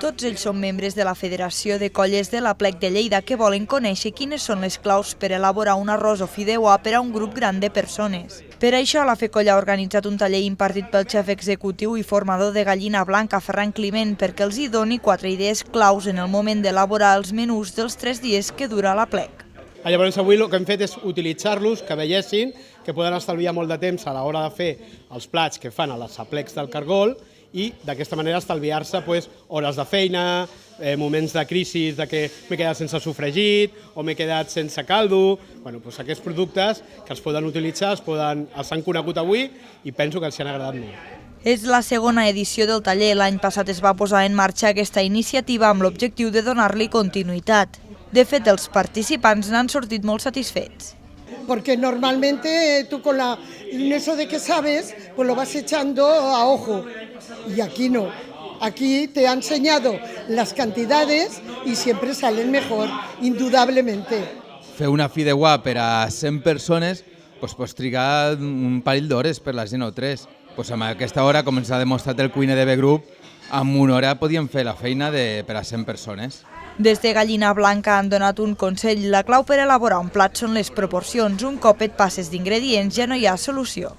Tots ells són membres de la Federació de Colles de l'Aplec de Lleida que volen conèixer quines són les claus per elaborar un arròs o fideuà per a un grup gran de persones. Per això, la FECOLL ha organitzat un taller impartit pel xef executiu i formador de gallina blanca, Ferran Climent, perquè els hi doni 4 idees claus en el moment d'elaborar els menús dels 3 dies que dura l'Aplec. Llavors avui el que hem fet és utilitzar-los, que veiessin que poden estalviar molt de temps a l'hora de fer els plats que fan a les aplecs del Cargol i d'aquesta manera estalviar-se hores de feina, moments de crisi de que m'he quedat sense sofregit o m'he quedat sense caldo. Aquests productes que els poden utilitzar, els han conegut avui i penso que els han agradat molt. És la segona edició del taller. L'any passat es va posar en marxa aquesta iniciativa amb l'objectiu de donar-li continuïtat. De fet, els participants n'han sortit molt satisfets. Porque normalmente tú con eso de que sabes, pues lo vas echando a ojo. Y aquí no. Aquí te ha enseñado las cantidades y siempre salen mejor, indudablemente. Fer una fideuà per a 100 persones pots trigar un parell d'hores per la gent o 3. Amb aquesta hora, com ens ha demostrat el cuiner de B-Group, en una hora podíem fer la feina per a 100 persones. Des de Gallina Blanca han donat un consell. La clau per elaborar un plat són les proporcions. Un cop et passes d'ingredients ja no hi ha solució.